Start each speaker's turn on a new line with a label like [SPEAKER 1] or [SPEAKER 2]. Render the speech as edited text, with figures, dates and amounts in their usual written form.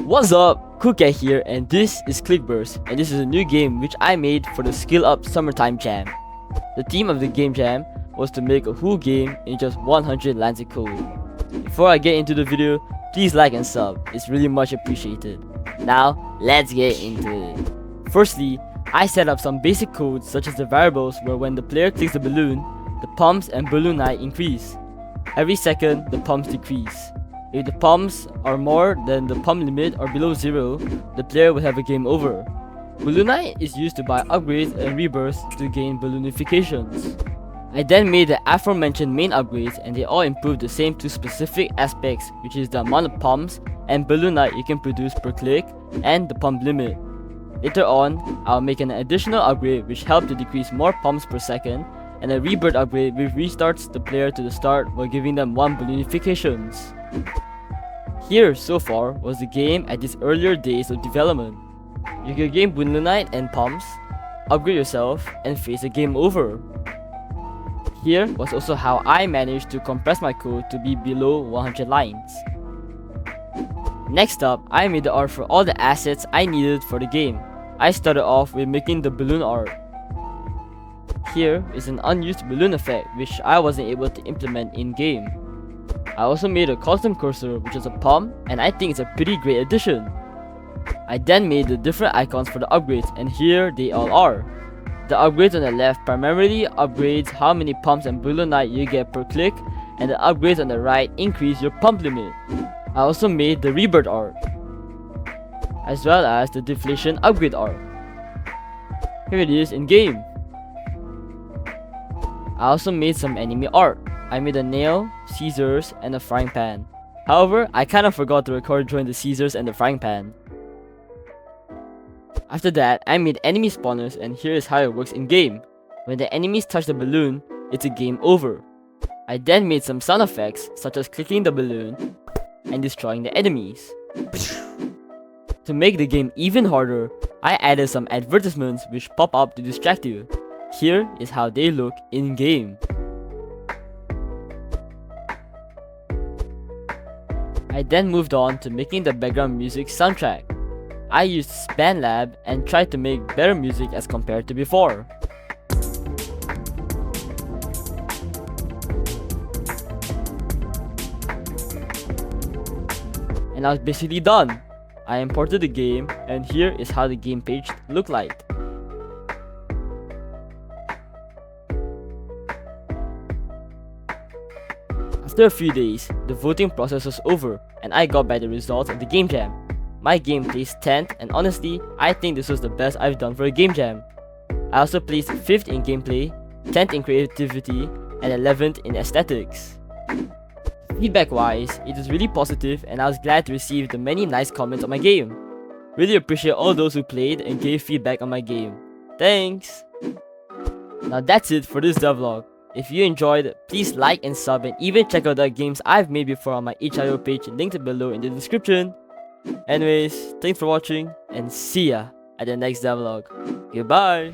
[SPEAKER 1] What's up, Kuke here, and this is Clickburst, and this is a new game which I made for the Skill Up Summertime Jam. The theme of the game jam was to make a whole game in just 100 lines of code. Before I get into the video, please like and sub, it's really much appreciated. Now, let's get into it. Firstly, I set up some basic codes such as the variables where when the player clicks the balloon, the pumps and balloon height increase. Every second, the pumps decrease. If the pumps are more than the pump limit or below 0, the player will have a game over. Balloonite is used to buy upgrades and rebirths to gain balloonifications. I then made the aforementioned main upgrades and they all improve the same two specific aspects, which is the amount of pumps and balloonite you can produce per click and the pump limit. Later on, I'll make an additional upgrade which helps to decrease more pumps per second, and a rebirth upgrade which restarts the player to the start while giving them 1 balloonifications. Here so far was the game at its earlier days of development. You can gain balloonite and pumps, upgrade yourself, and face a game over. Here was also how I managed to compress my code to be below 100 lines. Next up, I made the art for all the assets I needed for the game. I started off with making the balloon art. Here is an unused balloon effect which I wasn't able to implement in-game. I also made a custom cursor which is a pump, and I think it's a pretty great addition. I then made the different icons for the upgrades, and here they all are. The upgrades on the left primarily upgrades how many pumps and balloonite you get per click, and the upgrades on the right increase your pump limit. I also made the rebirth art, as well as the deflation upgrade art. Here it is in game. I also made some enemy art. I made a nail, scissors, and a frying pan. However, I kinda forgot to record during the scissors and the frying pan. After that, I made enemy spawners, and here is how it works in game. When the enemies touch the balloon, it's a game over. I then made some sound effects such as clicking the balloon and destroying the enemies. To make the game even harder, I added some advertisements which pop up to distract you. Here is how they look in game. I then moved on to making the background music soundtrack. I used SpanLab and tried to make better music as compared to before. And I was basically done. I imported the game, and here is how the game page looked like. After a few days, the voting process was over, and I got back the results of the game jam. My game placed 10th, and honestly, I think this was the best I've done for a game jam. I also placed 5th in gameplay, 10th in creativity, and 11th in aesthetics. Feedback wise, it was really positive, and I was glad to receive the many nice comments on my game. Really appreciate all those who played and gave feedback on my game. Thanks! Now that's it for this devlog. If you enjoyed, please like and sub, and even check out the games I've made before on my itch.io page linked below in the description. Anyways, thanks for watching, and see ya at the next devlog. Goodbye!